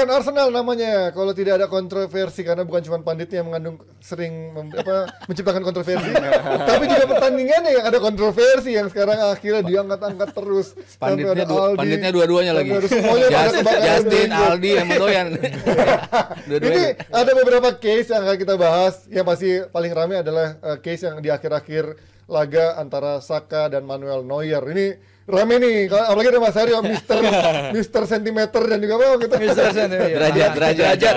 bukan Arsenal namanya kalau tidak ada kontroversi, karena bukan cuma panditnya yang mengandung sering menciptakan kontroversi, tapi juga pertandingannya yang ada kontroversi yang sekarang akhirnya diangkat-angkat terus. Panditnya dua-duanya lagi. Justin, Aldi, yang Doyan. Ini ada beberapa case yang akan kita bahas. Yang pasti paling ramai adalah case yang di akhir-akhir laga antara Saka dan Manuel Neuer. Ini rame nih, apalagi ada Mas Aryo, Mister Sentimeter dan juga apa gitu. Derajat.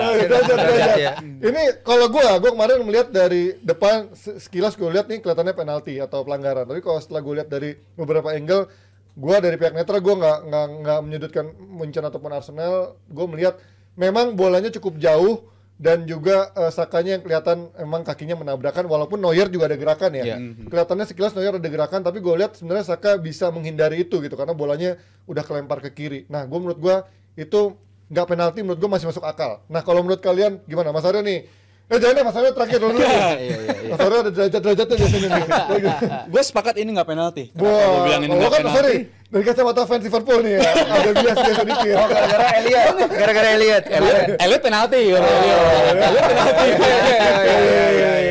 Ini kalau gue kemarin melihat dari depan sekilas gue lihat nih kelihatannya penalti atau pelanggaran. Tapi kalau setelah gue lihat dari beberapa angle, gue dari pihak netral gue nggak menyudutkan Munchen ataupun Arsenal. Gue melihat memang bolanya cukup jauh. Dan juga Sakanya yang kelihatan emang kakinya menabrakan, walaupun Neuer juga ada gerakan ya. Kelihatannya sekilas Neuer ada gerakan, tapi gue lihat sebenarnya Saka bisa menghindari itu gitu karena bolanya udah kelempar ke kiri. Nah, menurut gue itu nggak penalti, menurut gue masih masuk akal. Nah, kalau menurut kalian gimana, Mas Aryo nih? Jangan deh, Mas Aryo terakhir dulu. Mas Aryo ada derajat-derajatnya di sini nih. Gue sepakat ini nggak penalti. Gue bilang ini nggak penalti. Sorry. Dari kacamata fans Liverpool nih ya, ada bias sedikit. Oh, gara-gara Elliot. Elliot penalti.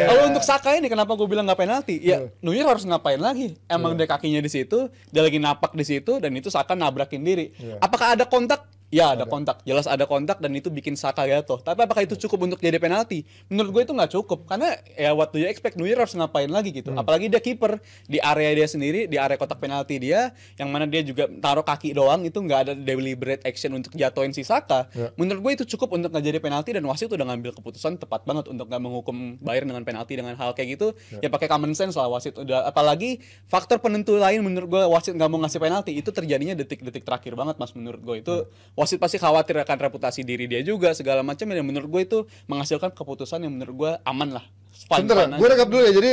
Kalau untuk Saka ini kenapa gue bilang nggak penalti? Ya, Neuer harus ngapain lagi? Emang dia kakinya di situ, dia lagi napak di situ, dan itu Saka nabrakin diri. Apakah ada kontak? Ya ada kontak, jelas ada kontak dan itu bikin Saka jatuh. Tapi apakah itu cukup untuk jadi penalti? Menurut gue itu nggak cukup, karena ya what do you expect, Neuer harus ngapain lagi gitu. Apalagi dia kiper di area dia sendiri, di area kotak penalti dia, yang mana dia juga taruh kaki doang, itu nggak ada deliberate action untuk jatuhin si Saka. Menurut gue itu cukup untuk nggak jadi penalti, dan wasit udah ngambil keputusan tepat banget untuk nggak menghukum Bayern dengan penalti dengan hal kayak gitu. Ya pakai common sense lah wasit udah. Apalagi faktor penentu lain menurut gue wasit nggak mau ngasih penalti itu terjadinya detik-detik terakhir banget Mas, menurut gue itu. Wasit pasti khawatir akan reputasi diri dia juga segala macam, dan menurut gue itu menghasilkan keputusan yang menurut gue aman lah. Sebentar, gue rekap dulu ya. Jadi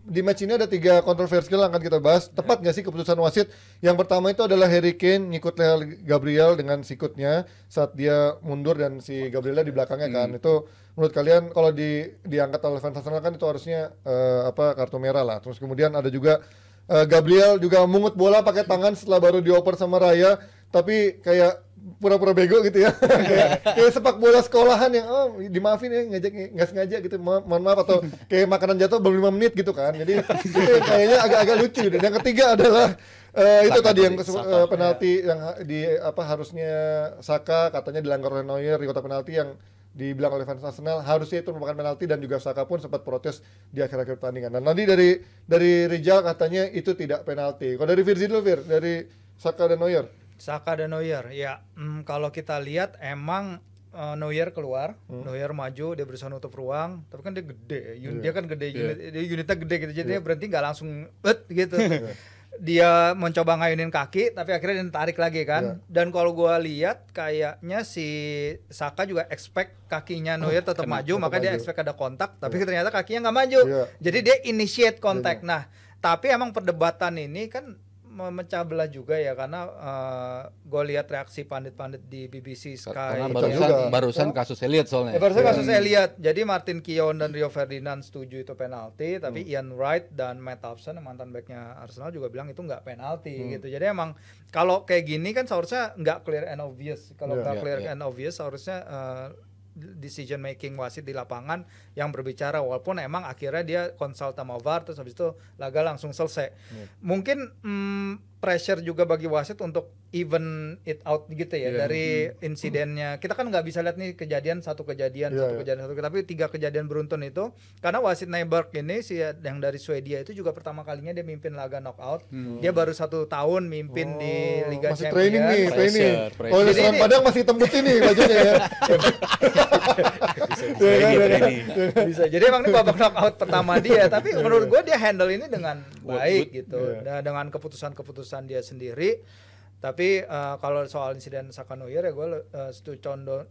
di match ini ada 3 kontroversial yang akan kita bahas. Tepat nggak sih keputusan wasit? Yang pertama itu adalah Harry Kane nyikut leher Gabriel dengan sikutnya saat dia mundur dan si Gabrielnya di belakangnya kan. Itu menurut kalian kalau diangkat oleh fans Arsenal kan itu harusnya kartu merah lah. Terus kemudian ada juga Gabriel juga mungut bola pakai tangan setelah baru dioper sama Raya, tapi kayak pura-pura bego gitu ya. kayak sepak bola sekolahan yang dimaafin ya, nggak sengaja gitu, mohon maaf, atau kayak makanan jatuh belum 5 menit gitu kan. Jadi itu kayaknya agak lucu. Dan yang ketiga adalah itu tadi yang penalti yang harusnya Saka katanya dilanggar oleh Neuer di kotak penalti, yang dibilang oleh fans Arsenal harusnya itu merupakan penalti, dan juga Saka pun sempat protes di akhir-akhir pertandingan. Dan nanti dari Rijal katanya itu tidak penalti. Kalau dari Virzi dulu, dari Saka dan Neuer. Saka dan Neuer, ya kalau kita lihat emang Neuer keluar, Neuer maju, dia berusaha nutup ruang, tapi kan dia gede, dia kan gede, unitnya gede gitu, jadi dia berhenti nggak langsung gitu. Dia mencoba ngayunin kaki, tapi akhirnya dia tarik lagi kan. Dan kalau gue lihat kayaknya si Saka juga expect kakinya Neuer tetap maju, maka dia expect ada kontak, tapi ternyata kakinya nggak maju. Jadi dia initiate kontak. Nah, tapi emang perdebatan ini kan memecah belah juga ya, karena gue lihat reaksi pandit-pandit di BBC Sky. Karena barusan kasus Elliot soalnya. Barusan kasus Elliot. Jadi Martin Keown dan Rio Ferdinand setuju itu penalti, tapi Ian Wright dan Matt Hobson, mantan backnya Arsenal, juga bilang itu nggak penalti gitu. Jadi emang kalau kayak gini kan seharusnya nggak clear and obvious. Kalau nggak clear and obvious seharusnya decision making wasit di lapangan yang berbicara, walaupun emang akhirnya dia konsult sama VAR, terus habis itu laga langsung selesai. Mungkin pressure juga bagi wasit untuk even it out gitu ya, dari insidennya. Kita kan nggak bisa lihat nih satu kejadian, tapi 3 kejadian beruntun itu, karena wasit Nyberg ini yang dari Swedia itu juga pertama kalinya dia mimpin laga knockout. Dia baru 1 tahun mimpin di Liga masih Champions. Training. Oh, di Selang Padang masih hitam putih nih bajunya ya. Bisa. Jadi emang ini babak knockout pertama dia, tapi menurut gue dia handle ini dengan baik gitu. Dengan keputusan dia sendiri. Tapi kalau soal insiden Saka Neuer ya gue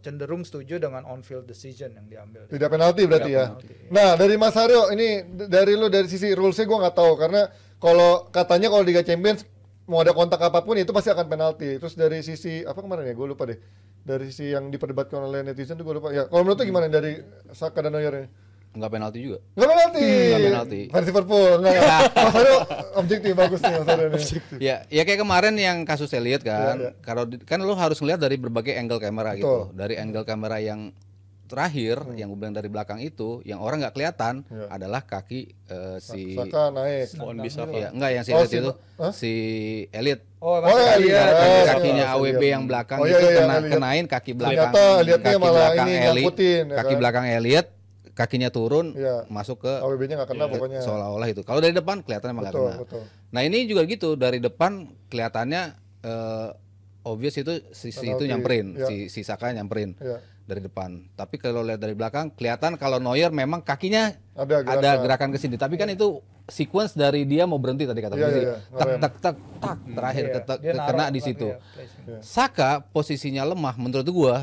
cenderung setuju dengan on field decision yang diambil. Tidak penalti berarti ya. Nah, dari Mas Aryo ini, dari sisi rulesnya gue nggak tahu, karena katanya kalau Liga Champions mau ada kontak apapun itu pasti akan penalti. Terus dari sisi apa kemarin ya, gue lupa deh. Dari sisi yang diperdebatkan oleh netizen tuh gue lupa. Ya, kalau menurut lu gimana dari Saka dan Neuer ini? Enggak penalti juga. Nggak penalti. Nggak penalti. Fans Liverpool. Enggak. Mas Aryo objektif bagus nih Mas Aryo nih. Ya kayak kemarin yang kasus Elliot kan. Iya. Kalau kan lu harus ngelihat dari berbagai angle kamera Betul. gitu. Dari angle kamera yang terakhir yang gue bilang dari belakang itu yang orang nggak kelihatan adalah kaki si Saka naik. Pohon bisa. ya enggak yang si Oh, Elliot si- itu Hah? si Elliot Oh, Oh, ya, Elliot. Elliot. kakinya Oh, AWB Elliot. yang belakang Oh, itu iya, Elliot. kenain kaki belakang Ternyata Elliotnya kaki malah belakang ini Elliot nyangkutin, ya kaki kan? belakang Elliot kakinya turun Iya. masuk ke AWB-nya nggak kena pokoknya. seolah-olah itu kalau dari depan kelihatan emang nggak Betul, kena betul. nah ini juga gitu dari depan kelihatannya obvious itu si itu Penalti, nyamperin ya. si Saka nyamperin Iya. dari depan tapi kalau lihat dari belakang kelihatan kalau Neuer memang kakinya Ada gerakan. ada gerakan ke sini tapi kan itu sequence dari dia mau berhenti tadi kata Iya, Fizi. iya, Tak ngerem. tak tak tak terakhir Iya, dia naruh kena di tapi situ. ya, placement. Saka posisinya lemah menurut gua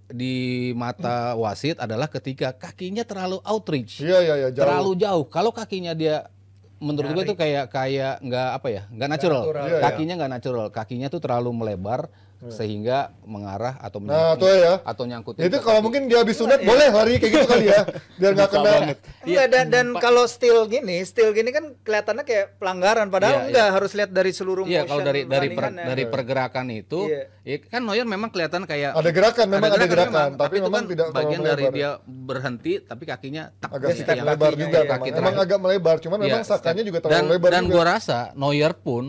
di mata wasit adalah ketika kakinya terlalu outreach. Iya, iya, iya, jauh. Terlalu jauh. Kalau kakinya dia menurut gua itu kayak nggak apa ya? Nggak natural. natural. Iya, iya. Kakinya nggak natural. Kakinya tuh terlalu melebar sehingga mengarah atau Nah, tuh ya. atau nyangkut. Itu kalau mungkin dia habis sunat boleh lari kayak gitu kali ya. Biar nggak kena. Enggak, dan kalau still gini kan kelihatannya kayak pelanggaran padahal Iya, enggak harus lihat dari seluruh Iya, motion kalau dari pertandingannya. pergerakan itu, Iya. ya kan Neuer memang kelihatan kayak Ada gerakan, memang ada gerakan, memang, tapi itu memang kan tidak terlalu bagian dari melebar. dia berhenti, tapi kakinya tak Agak gitu sedikit yang melebar kakinya, juga iya, memang. kaki Memang terakhir. agak melebar, cuman Iya, memang sakanya juga terlalu dan, lebar dan juga. gua rasa Neuer pun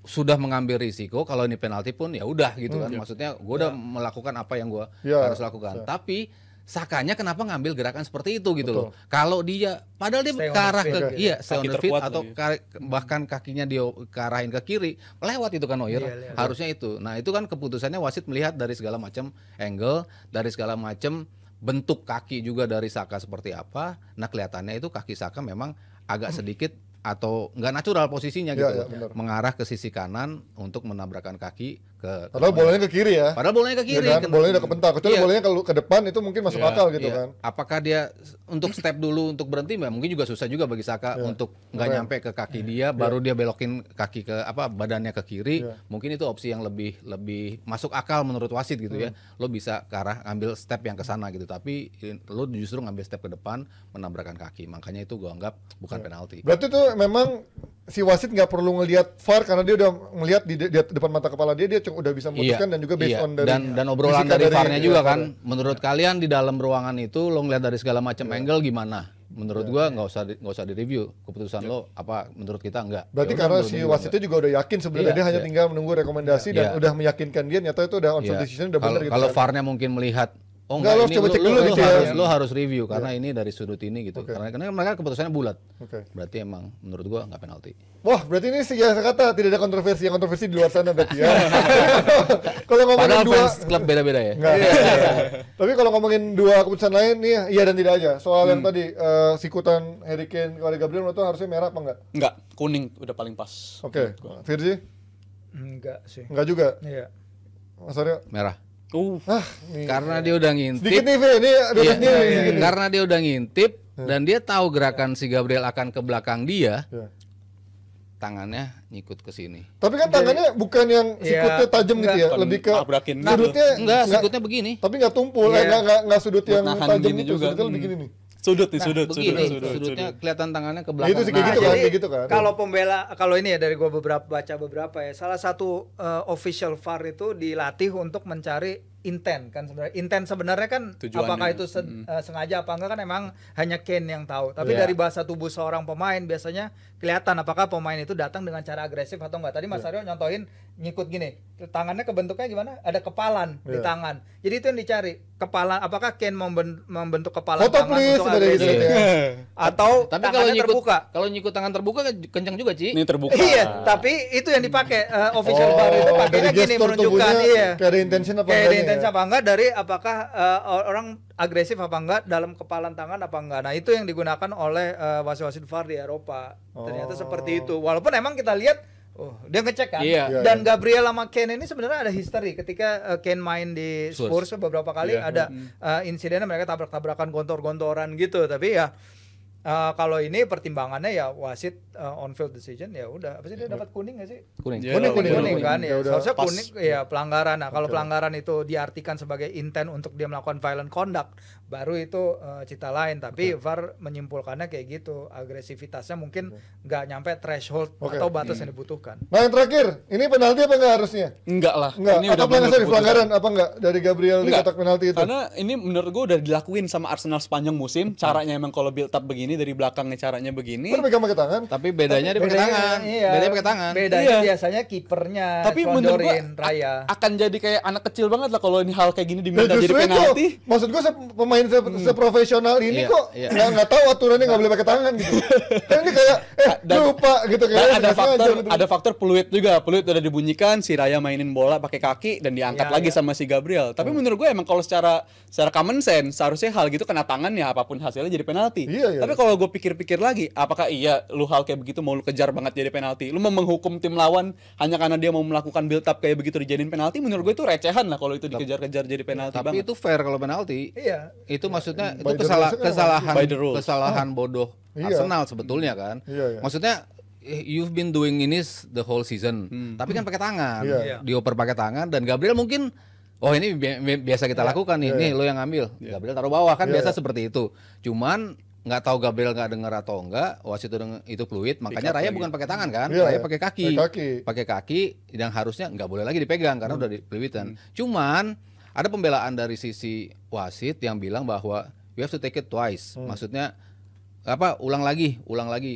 sudah mengambil risiko kalau ini penalti pun ya udah gitu kan. Maksudnya gua udah melakukan apa yang gua Iya, harus lakukan. Tapi Sakanya kenapa ngambil gerakan seperti itu gitu loh. Kalau dia padahal dia Stay on ke arah the ke feet. iya, stay on Kaki the feet terkuat atau lagi. bahkan kakinya dia karahin ke kiri, lewat itu kan Neuer. Iya, Harusnya itu. Nah, itu kan keputusannya wasit melihat dari segala macam angle, dari segala macam bentuk kaki juga dari Saka seperti apa. Nah, kelihatannya itu kaki Saka memang agak sedikit atau nggak natural posisinya Iya, gitu iya, loh. benar. Mengarah ke sisi kanan untuk menabrakkan kaki ke Padahal bolanya ke kiri ya. Padahal bolanya ke kiri. Ya kan? Bolanya udah kebentak. Kecuali Iya. bolanya kalau ke depan itu mungkin masuk Iya, akal gitu Iya. kan. Apakah dia untuk step dulu untuk berhenti? Mungkin juga susah juga bagi Saka untuk nggak Keren. nyampe ke kaki dia, baru dia belokin kaki ke badannya ke kiri. Iya. Mungkin itu opsi yang lebih masuk akal menurut wasit gitu ya. Lo bisa ke arah ambil step yang ke sana gitu. Tapi lo justru ngambil step ke depan menabrakkan kaki. Makanya itu gua anggap bukan penalti. Berarti tuh memang si wasit nggak perlu ngelihat VAR karena dia udah melihat di depan mata kepala dia udah bisa memutuskan dan juga based on dari dan obrolan fisika dari VAR-nya juga VAR. kan. Menurut kalian di dalam ruangan itu lo ngeliat dari segala macam angle gimana? Menurut gua nggak usah direview keputusan lo apa menurut kita enggak. Berarti Ya udah, karena menurut si gua wasitnya juga udah yakin sebenarnya Iya, dia hanya iya. tinggal menunggu rekomendasi dan Iya. udah meyakinkan dia nyata itu udah on Iya. decision udah benar gitu. Kalau kan. VAR-nya mungkin melihat Enggak, lo coba cek dulu gitu ya. lo harus review karena ini dari sudut ini gitu. Karena mereka keputusannya bulat. Oke. Berarti emang menurut gua nggak penalti. Wah, berarti ini sejak kata tidak ada kontroversi, yang kontroversi di luar sana berarti ya. Kalau ngomongin Padahal dua fans klub beda-beda ya. Enggak. Tapi kalau ngomongin dua keputusan lain nih, iya dan tidak aja. Soal yang tadi sikutan Harry Kane kepada Gabriel menurut lo harusnya merah apa enggak? Enggak, kuning udah paling pas. Oke. Firzi? Enggak sih. Enggak juga. Iya. Mas Aryo? Merah. Nih. Karena dia udah ngintip. Sedikit nih, Fe. Ini ada Iya, sendiri sedikit nih. karena dia udah ngintip dan dia tahu gerakan si Gabriel akan ke belakang dia, Ya. tangannya nyikut ke sini. Tapi kan tangannya bukan yang sikutnya Iya, tajam gitu ya, bukan lebih ke nabrakin gitu. sudutnya Enggak, sikutnya begini. tapi nggak tumpul, Iya. nggak sudut Buat yang nahan tajam gini itu, juga. sudutnya lebih gini nih. Sudut nih, sudut, Begini, sudut. sudutnya kelihatan tangannya ke Ya, belakang. itu sih kayak gitu kan, kayak gitu kan. Kalau pembela, kalau ini ya dari gua baca beberapa ya, salah satu official VAR itu dilatih untuk mencari intent kan sebenarnya. Intent sebenarnya kan Tujuannya. apakah itu sengaja apa enggak kan emang hanya Kane yang tahu. Tapi Iya. dari bahasa tubuh seorang pemain biasanya kelihatan apakah pemain itu datang dengan cara agresif atau enggak. Tadi Mas Aryo nyontohin nyikut gini. Tangannya kebentuknya gimana? Ada kepalan di Iya. tangan. Jadi itu yang dicari. Kepala apakah Kane membentuk kepala Foto tangan please untuk dari agresif itu ya. atau Tapi kalau tangannya nyikut terbuka. kalau nyikut tangan terbuka kencang juga, Ci. Ini terbuka. Iya, tapi itu yang dipakai official VAR itu pakainya dari gini gestur menunjukkan tubuhnya iya. kayak ada intention apa Kayak ada enggaknya intensi ya. apa enggak dari apakah orang agresif apa enggak dalam kepalan tangan apa enggak. Nah, itu yang digunakan oleh wasit-wasit VAR di Eropa. Ternyata seperti itu. Walaupun emang kita lihat dia ngecek kan. Iya. Dan Gabriel sama Kane ini sebenarnya ada history ketika Kane main di Spurs beberapa kali Iya. ada insidennya mereka tabrak-tabrakan gontor-gontoran gitu. Tapi ya Kalau ini pertimbangannya ya wasit on field decision ya udah. Apa sih dia dapat kuning nggak sih? Kuning. Ya, Kuning kan ya. Ya udah. Seharusnya Pas. kuning ya pelanggaran. Nah, kalau pelanggaran itu diartikan sebagai intent untuk dia melakukan violent conduct, baru itu cita lain. Tapi VAR menyimpulkannya kayak gitu. Agresivitasnya mungkin nggak nyampe threshold atau batas yang dibutuhkan. Nah yang terakhir, ini penalti apa enggak harusnya? Enggak lah. Enggak, Ini atau bener keputusan. pelanggaran apa enggak dari Gabriel di Enggak. kotak penalti itu? Karena ini menurut gue udah dilakuin sama Arsenal sepanjang musim. Caranya emang kalau build up begini dari belakangnya caranya begini. Kan pegang pakai tangan. Tapi bedanya dia pakai tangan. Iya. Bedanya pakai tangan. Bedanya Iya. biasanya kipernya Tapi menurut gua sodorin Raya. akan jadi kayak anak kecil banget lah kalau ini hal kayak gini Ya diminta jadi justru itu, penalti. maksud gue pemain seprofesional ini Iya, kok iya. nggak tahu aturannya nggak boleh pakai tangan gitu. Kan ini kayak lupa gitu Dan kayak ada faktor peluit juga. Peluit udah dibunyikan, si Raya mainin bola pakai kaki dan diangkat Iya, lagi iya. sama si Gabriel. Tapi menurut gue emang kalau secara common sense seharusnya hal gitu kena tangan ya apapun hasilnya jadi penalti. Iya, iya. Tapi kalau gue pikir-pikir lagi, apakah iya lu hal kayak begitu mau lu kejar banget jadi penalti? Lu mau menghukum tim lawan hanya karena dia mau melakukan build up kayak begitu dijadiin penalti? Menurut gue itu recehan lah kalau itu dikejar-kejar jadi penalti Tapi banget. itu fair kalau penalti. Iya. Itu maksudnya By itu the rules kan kesalahan by the rules. kesalahan bodoh Iya. Arsenal sebetulnya kan. Iya, iya. Maksudnya you've been doing ini the whole season. Tapi kan pakai tangan. Iya. Dioper pakai tangan dan Gabriel mungkin ini biasa kita lakukan nih. Iya, Nih lo yang ngambil. Gabriel taruh bawah kan Iya, biasa iya. seperti itu. Cuman nggak tahu Gabriel nggak dengar atau enggak, wasit itu fluid, makanya Raya bukan pakai tangan kan, Iya, Raya iya. pakai kaki. Pakai kaki yang harusnya nggak boleh lagi dipegang karena udah dipeliwitan. Cuman ada pembelaan dari sisi wasit yang bilang bahwa you have to take it twice. Maksudnya ulang lagi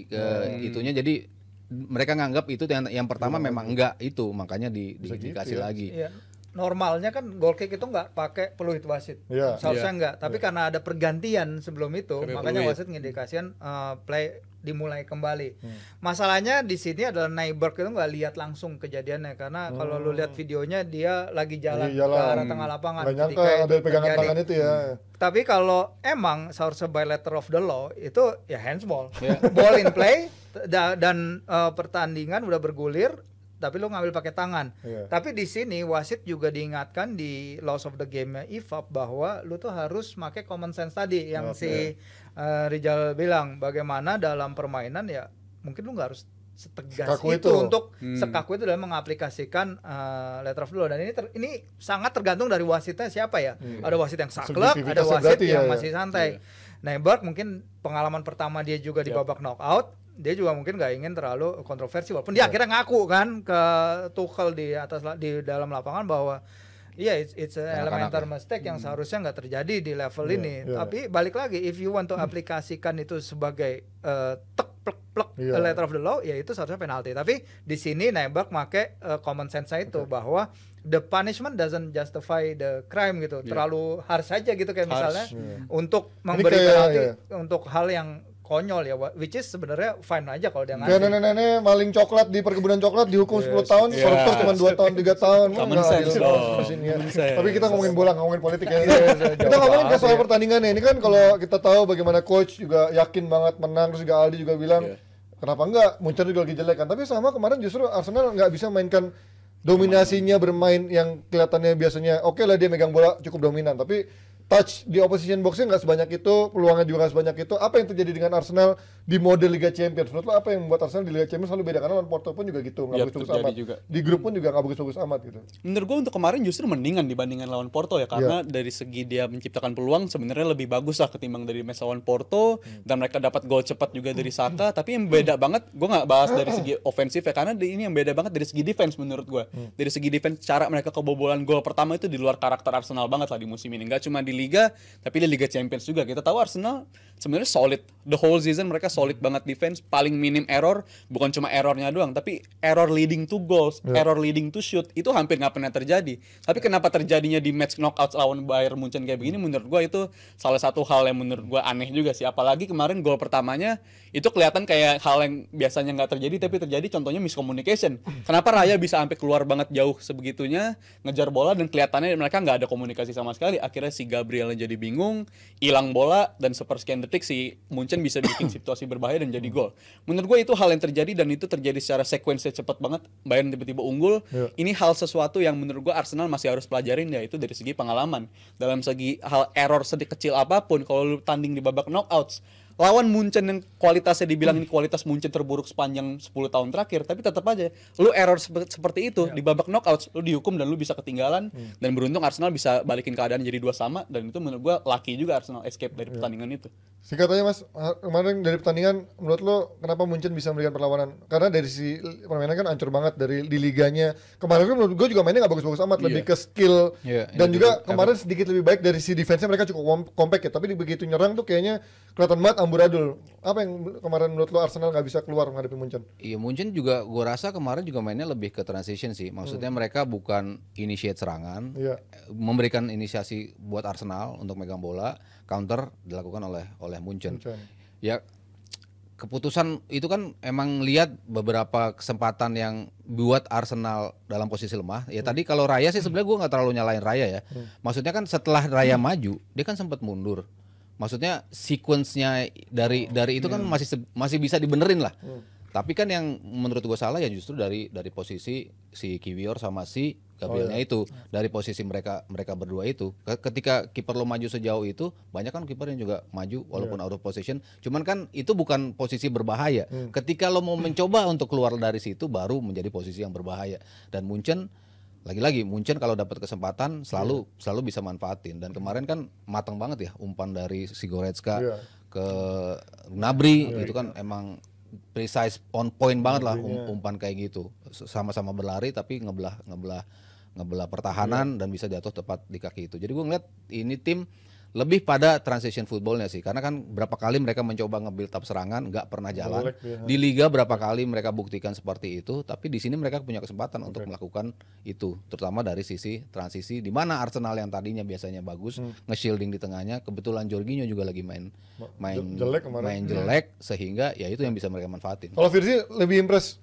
ke itunya, jadi mereka nganggap itu yang pertama memang enggak itu, makanya dikasih ya. lagi. Iya. Normalnya kan goal kick itu nggak pakai peluit wasit. Iya. Seharusnya nggak. Tapi karena ada pergantian sebelum itu, Pakai makanya peluit. wasit ngindikasikan play dimulai kembali. Masalahnya di sini adalah Nyberg itu nggak lihat langsung kejadiannya, karena kalau lu lihat videonya dia lagi jalan Lagi ke jalan. arah tengah lapangan. Nggak nyangka ketika ada itu pegangan terjadi. tangan itu ya. Tapi kalau emang seharusnya by letter of the law itu ya handsball, ball in play dan pertandingan udah bergulir, tapi lu ngambil pakai tangan. Iya. Tapi di sini wasit juga diingatkan di laws of the game-nya IFAB bahwa lu tuh harus pakai common sense tadi yang si Rizal bilang, bagaimana dalam permainan ya mungkin lu nggak harus setegas Sekaku itu itu. untuk sekaku itu dalam mengaplikasikan letter of the law. Dan ini sangat tergantung dari wasitnya siapa ya. Ada wasit yang saklek, ada Subjektivitasnya wasit berarti yang ya, masih santai. Nyberg mungkin pengalaman pertama dia juga di babak knockout, dia juga mungkin nggak ingin terlalu kontroversi, walaupun dia akhirnya ngaku kan ke Tuchel di dalam lapangan bahwa iya it's a elemental mistake yang seharusnya nggak terjadi di level ini. iya. Tapi balik lagi, if you want to aplikasikan itu sebagai tek plek plek Iya. letter of the law, ya itu seharusnya penalti. Tapi di sini Nyberg make common sense itu bahwa the punishment doesn't justify the crime gitu. Terlalu harsh saja gitu, kayak misalnya untuk memberi kayak, penalti ya. untuk hal yang konyol ya, which is sebenarnya fine aja kalau dia Kayak ngasih. nenek-nenek maling coklat di perkebunan coklat dihukum 10 tahun, koruptor cuma 2 tahun 3 tahun. Common Nggak sense adil dong. banget di sini ya. Common sense. Tapi kita ngomongin bola, nggak ngomongin politik ya. Kita ngomongin ke soal pertandingannya. Ini kan kalau kita tahu bagaimana coach juga yakin banget menang, terus juga Aldi juga bilang kenapa enggak, Munchen juga lagi jelek kan. Tapi sama kemarin justru Arsenal nggak bisa mainkan dominasinya bermain yang kelihatannya biasanya oke lah dia megang bola cukup dominan, tapi touch di opposition boxnya nggak sebanyak itu, peluangnya juga nggak sebanyak itu. Apa yang terjadi dengan Arsenal di model Liga Champions? Menurut lo apa yang membuat Arsenal di Liga Champions selalu beda? Karena lawan Porto pun juga gitu, nggak Ya, bagus-bagus terjadi amat. juga. Di grup pun juga nggak bagus-bagus amat gitu. Menurut gue untuk kemarin justru mendingan dibandingkan lawan Porto ya, karena dari segi dia menciptakan peluang sebenarnya lebih bagus lah ketimbang dari match lawan Porto, dan mereka dapat gol cepat juga dari Saka. Tapi yang beda banget, gue nggak bahas dari segi ofensif ya, karena ini yang beda banget dari segi defense menurut gue. Dari segi defense, cara mereka kebobolan gol pertama itu di luar karakter Arsenal banget lah di musim ini. Nggak cuma di Liga, tapi di Liga Champions juga. Kita tahu Arsenal sebenarnya solid, the whole season mereka solid banget defense, paling minim error, bukan cuma errornya doang, tapi error leading to goals, error leading to shoot, itu hampir nggak pernah terjadi. Tapi kenapa terjadinya di match knockout lawan Bayern Munchen kayak begini, menurut gue itu salah satu hal yang menurut gue aneh juga sih. Apalagi kemarin gol pertamanya itu kelihatan kayak hal yang biasanya nggak terjadi, tapi terjadi, contohnya miscommunication. Kenapa Raya bisa sampai keluar banget jauh sebegitunya, ngejar bola, dan kelihatannya mereka nggak ada komunikasi sama sekali. Akhirnya si Gabriel jadi bingung, hilang bola, dan sepersekian detik si Munchen bisa bikin situasi berbahaya dan jadi gol. Menurut gue itu hal yang terjadi, dan itu terjadi secara sekuensnya cepat banget. Bayern tiba-tiba unggul. Ini hal sesuatu yang menurut gue Arsenal masih harus pelajarin, yaitu dari segi pengalaman. Dalam segi hal error sedikit kecil apapun, kalau lu tanding di babak knockouts, lawan Munchen yang kualitasnya dibilang ini kualitas Munchen terburuk sepanjang 10 tahun terakhir, tapi tetap aja lu error seperti itu di babak knockout lu dihukum dan lu bisa ketinggalan dan beruntung Arsenal bisa balikin keadaan jadi 2-2 dan itu menurut gua lucky juga Arsenal escape dari pertandingan itu. Singkat aja Mas, kemarin dari pertandingan menurut lo kenapa Munchen bisa memberikan perlawanan? Karena dari sisi permainan kan hancur banget dari di liganya. Kemarin kan menurut gue juga mainnya nggak bagus-bagus amat, lebih ke skill. Dan juga kemarin sedikit lebih baik dari sisi defense-nya, mereka cukup compact ya. Tapi begitu nyerang tuh kayaknya kelihatan banget amburadul. Apa yang kemarin menurut lo Arsenal nggak bisa keluar menghadapi Munchen? Iya, Munchen juga gue rasa kemarin juga mainnya lebih ke transition sih. Maksudnya mereka bukan initiate serangan, memberikan inisiasi buat Arsenal untuk megang bola, counter dilakukan oleh Munchen. Ya keputusan itu kan emang lihat beberapa kesempatan yang buat Arsenal dalam posisi lemah. Ya tadi kalau Raya sih sebenarnya gue nggak terlalu nyalain Raya ya. Maksudnya kan setelah Raya maju, dia kan sempat mundur. Maksudnya sequence-nya dari itu kan masih bisa dibenerin lah. Tapi kan yang menurut gue salah ya justru dari posisi si Kiwior sama si Gabrielnya itu, dari posisi mereka berdua itu. Ketika kiper lo maju sejauh itu, banyak kan kiper yang juga maju walaupun out of position. Cuman kan itu bukan posisi berbahaya. Ketika lo mau mencoba untuk keluar dari situ baru menjadi posisi yang berbahaya. Dan Munchen lagi-lagi Munchen kalau dapat kesempatan selalu bisa manfaatin. Dan kemarin kan matang banget ya umpan dari si Goretzka ke Gnabry itu kan emang precise on point banget lah umpan kayak gitu. Sama-sama berlari tapi ngebelah pertahanan dan bisa jatuh tepat di kaki itu. Jadi gue ngeliat ini tim lebih pada transition footballnya sih, karena kan berapa kali mereka mencoba nge-build up serangan nggak pernah jalan. Di liga berapa kali mereka buktikan seperti itu, tapi di sini mereka punya kesempatan untuk melakukan itu, terutama dari sisi transisi di mana Arsenal yang tadinya biasanya bagus nge-shielding di tengahnya, kebetulan Jorginho juga lagi main jelek sehingga ya itu yang bisa mereka manfaatin. Kalau Virzi lebih impress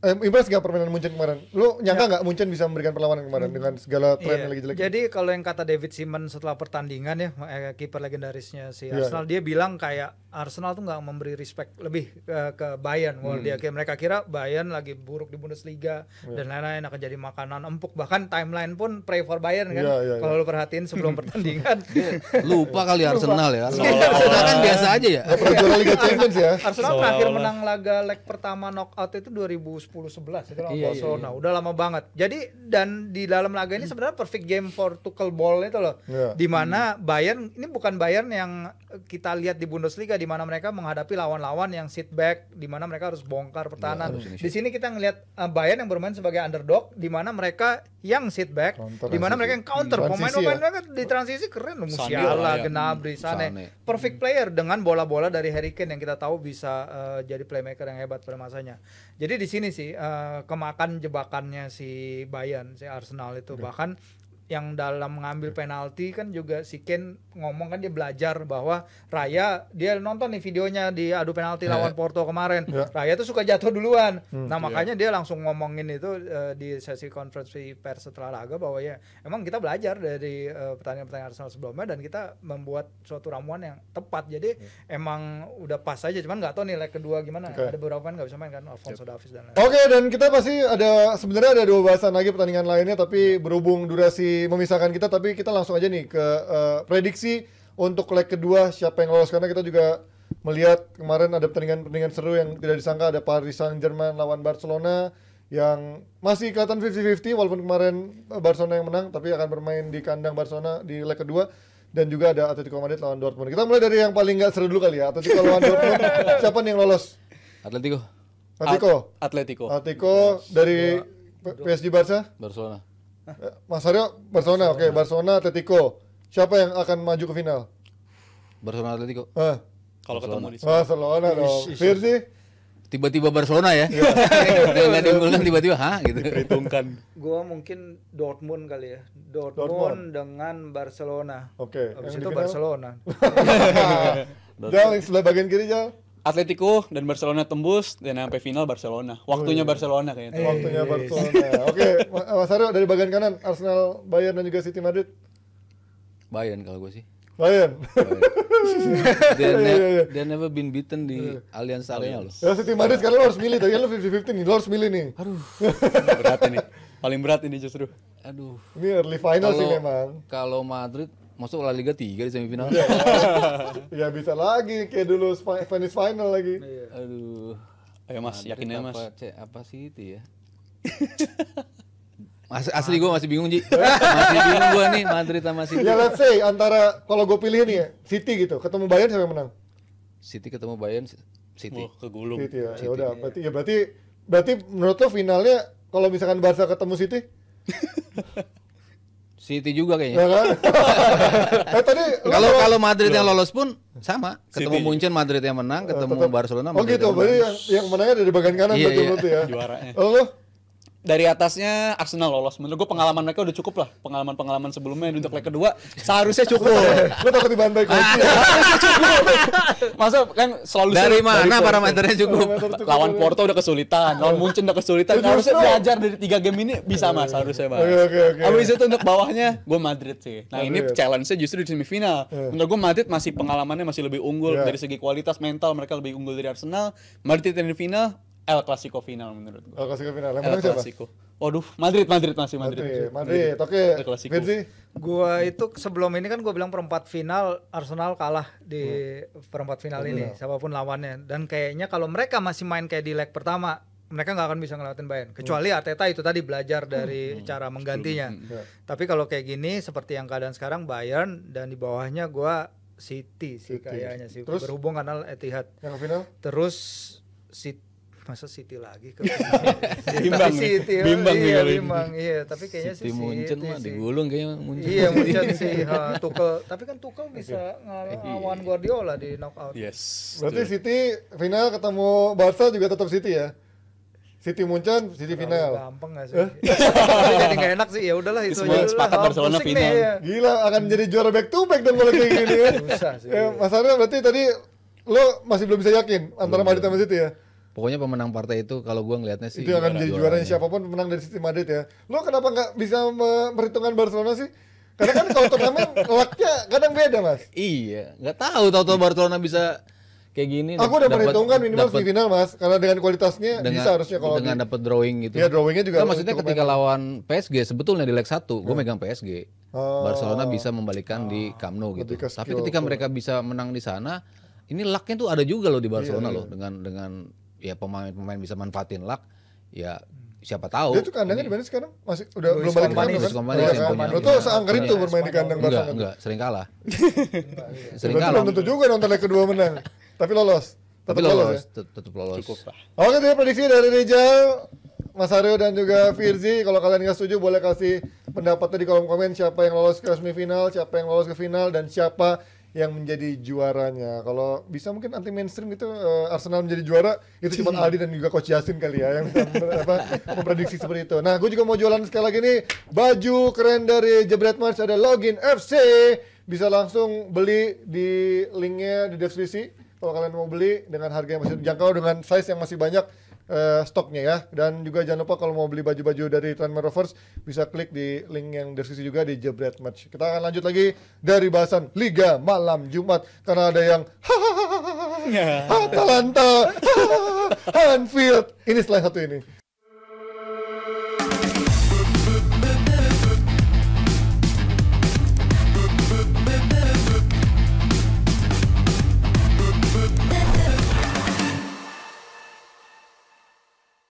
nggak permainan Munchen kemarin? Lu nyangka nggak Munchen bisa memberikan perlawanan kemarin dengan segala tren yang lagi jelek? Jadi kalau yang kata David Seaman setelah pertandingan ya, kiper legendarisnya si Arsenal, dia bilang kayak Arsenal tuh nggak memberi respect lebih ke Bayern. Mereka kira Bayern lagi buruk di Bundesliga dan lain-lain akan jadi makanan empuk. Bahkan timeline pun pray for Bayern kan. Kalau lu perhatiin sebelum pertandingan. Lupa kali Arsenal ya. Sedangkan biasa aja ya. Gak pernah juara Liga Champions ya. Arsenal terakhir menang laga leg pertama knockout itu 2010-11 itu lawan Barcelona. Udah lama banget. Jadi dan di dalam laga ini sebenarnya perfect game for Tuchel ball itu loh. Dimana Bayern ini bukan Bayern yang kita lihat di Bundesliga di mana mereka menghadapi lawan-lawan yang sit back, di mana mereka harus bongkar pertahanan. Di sini kita ngelihat Bayern yang bermain sebagai underdog, di mana mereka yang sit back, di mana mereka yang counter. Pemain-pemain mereka di transisi keren loh. Musiala, Gnabry, Sané. Perfect player dengan bola-bola dari Harry Kane yang kita tahu bisa jadi playmaker yang hebat pada masanya. Jadi di sini sih kemakan jebakannya si Bayern, si Arsenal itu. Bahkan yang dalam mengambil penalti kan juga si Kane ngomong kan dia belajar bahwa Raya, dia nonton nih videonya di adu penalti lawan Porto kemarin. Raya tuh suka jatuh duluan. Makanya dia langsung ngomongin itu di sesi konferensi pers setelah laga bahwa ya emang kita belajar dari pertandingan Arsenal sebelumnya dan kita membuat suatu ramuan yang tepat. Jadi emang udah pas aja, cuman nggak tahu nih leg kedua gimana. Ada beberapa pemain nggak bisa main kan, Alphonso Davies dan lain-lain. Oke, dan kita pasti sebenarnya ada dua bahasan lagi pertandingan lainnya, tapi berhubung durasi memisahkan kita, tapi kita langsung aja nih ke prediksi untuk leg kedua siapa yang lolos, karena kita juga melihat kemarin ada pertandingan seru yang tidak disangka, ada Paris Saint-Germain lawan Barcelona yang masih kelihatan 50-50 walaupun kemarin Barcelona yang menang, tapi akan bermain di kandang Barcelona di leg kedua. Dan juga ada Atletico Madrid lawan Dortmund. Kita mulai dari yang paling nggak seru dulu kali ya, Atletico lawan Dortmund. Siapa nih yang lolos? Atletico dari PSG Barcelona. Mas Aryo Barcelona, oke. Barcelona Atletico. Siapa yang akan maju ke final? Barcelona Atletico. Kalau ketemu di Barcelona dong. Virzi? Tiba-tiba Barcelona ya. Nggak diunggulkan tiba-tiba, gitu. Diperhitungkan. Gua mungkin Dortmund kali ya. Dortmund dengan Barcelona. Oke. Habis itu Barcelona. Jal, yang sebelah bagian kiri, Jal. Atletico dan Barcelona tembus dan sampai final Barcelona. Waktunya Barcelona kayaknya. Waktunya Barcelona. Oke, Mas Aryo dari bagian kanan, Arsenal, Bayern dan juga City Madrid. Bayern kalau gue sih. Bayern. Dia never been beaten di Allianz Arena loh. Ya City Madrid sekarang lo harus milih, tadi lo 50-50 nih, lo harus milih nih. Aduh. Berat ini. Paling berat ini justru. Aduh. Ini early final sih memang. Kalau Madrid masuk La Liga 3 di semifinal. Ya bisa lagi kayak dulu Spanish final lagi. Aduh. Ayo Mas, yakin ya Mas. Apa sih itu ya? Asli gue masih bingung Ji. Masih bingung gue nih Madrid sama City. Ya let's say antara kalau gue pilih nih ya, City gitu, ketemu Bayern siapa yang menang? City ketemu Bayern City. Wah, kegulung. City ya. Ya udah, berarti menurut lo finalnya kalau misalkan Barca ketemu City? City juga Ya kayaknya. kan? Tadi Kalau Madrid yang lolos pun sama, ketemu City. Munchen Madrid yang menang, ketemu tetap- Barcelona Oh Madrid gitu, yang berarti menang. yang menangnya dari bagian kanan Iya, berarti iya. menurut lu ya. Juaranya. Oh, lo? Dari atasnya Arsenal lolos. Menurut gue pengalaman mereka udah cukup lah. Pengalaman sebelumnya untuk leg kedua seharusnya cukup. Lo takut dibantai coach. Masa kan selalu Dari sulit mana Porto. parameternya cukup? Lawan Porto udah kesulitan, lawan Munchen udah kesulitan. Ya, Harusnya justru. belajar dari 3 game ini bisa Mas, harusnya Mas. Oke. Habis itu untuk bawahnya gue Madrid sih. Nah, ini Madrid. challenge-nya justru di semifinal. Menurut gue Madrid masih pengalamannya masih lebih unggul Iya. dari segi kualitas mental, mereka lebih unggul dari Arsenal. Madrid di final, El Clasico final menurut gue. Oh, kasih ke final. Yang El menang siapa? Clasico. Waduh, Madrid masih Madrid. Madrid. Oke. El Clasico. Virzi? Gua itu sebelum ini kan gue bilang perempat final Arsenal kalah di perempat final ini siapapun lawannya, dan kayaknya kalau mereka masih main kayak di leg pertama mereka nggak akan bisa ngelawatin Bayern kecuali Arteta itu tadi belajar dari cara menggantinya. Tapi kalau kayak gini seperti yang keadaan sekarang Bayern dan di bawahnya gua City sih kayaknya sih. Terus? Berhubung karena Etihad. Yang ke final? Terus masa City lagi ke Bimbang Tapi nih. City, Bimbang nih iya, kali ini. bimbang, iya, tapi kayaknya City sih Munchen mah sih. digulung kayaknya Munchen. Iya Munchen sih, Tuchel. Tapi kan Tuchel bisa ngelawan Guardiola di knockout. Yes. Berarti City final ketemu Barca juga tetap City ya? City Munchen, City final. Gampang gak sih? Jadi gak enak sih, ya udahlah itu Semua aja. sepakat Barcelona Pusing final. nih, ya. Gila, akan jadi juara back to back dong kalau kayak gini ya. Susah sih. Mas Arya berarti tadi lo masih belum bisa yakin antara Madrid sama City ya? Pokoknya pemenang partai itu kalau gua ngelihatnya sih Itu yang akan jadi juaranya juaranya. siapapun menang dari City Madrid ya. Lo kenapa nggak bisa memperhitungkan Barcelona sih? Karena kan kalau turnamen lucknya kadang beda mas. Iya, nggak tahu Barcelona bisa kayak gini. Aku udah dapat- perhitungkan minimal dapat- semifinal mas. Karena dengan kualitasnya bisa harusnya kalau dengan dapat drawing gitu. Iya, drawingnya juga Nah, maksudnya cukup ketika enak. lawan PSG sebetulnya di leg 1 gue megang PSG. Oh. Barcelona bisa membalikan di Camp Nou gitu. Lebih ke Tapi skill ketika tuh. mereka bisa menang di sana, ini lucknya tuh ada juga loh di Barcelona Iya, loh dengan ya pemain-pemain bisa manfaatin luck. Ya siapa tahu. Dia tuh kandangnya di mana sekarang? Masih udah belum Luis balik ke Company. kandang Luis kan? Company Iya yang kan? punya. Lo tuh Iya. seangker itu Iya, bermain di Spanyol. kandang Barcelona. Enggak, sering kalah. Berarti Sering kalah. belum tentu juga nonton leg kedua menang. Tapi lolos. Tapi Tetap lolos, ya? tetap lolos. Cukup lah. Oke, jadi prediksi dari Rizal, Mas Aryo dan juga Virzi. Kalau kalian nggak setuju boleh kasih pendapatnya di kolom komen siapa yang lolos ke semifinal, siapa yang lolos ke final, dan siapa yang menjadi juaranya. Kalau bisa mungkin anti mainstream gitu Arsenal menjadi juara itu cuma Aldi dan juga Coach Yasin kali ya yang bisa memprediksi seperti itu. Nah, gue juga mau jualan sekali lagi nih baju keren dari Jebret Merch, ada Login FC. Bisa langsung beli di linknya di deskripsi. Kalau kalian mau beli dengan harga yang masih terjangkau dengan size yang masih banyak stoknya ya. Dan juga jangan lupa kalau mau beli baju-baju dari Tranmere Rovers bisa klik di link yang deskripsi juga di Jebret Merch. Kita akan lanjut lagi dari bahasan Liga malam Jumat karena ada yang Atalanta, Anfield. Ini selain satu ini.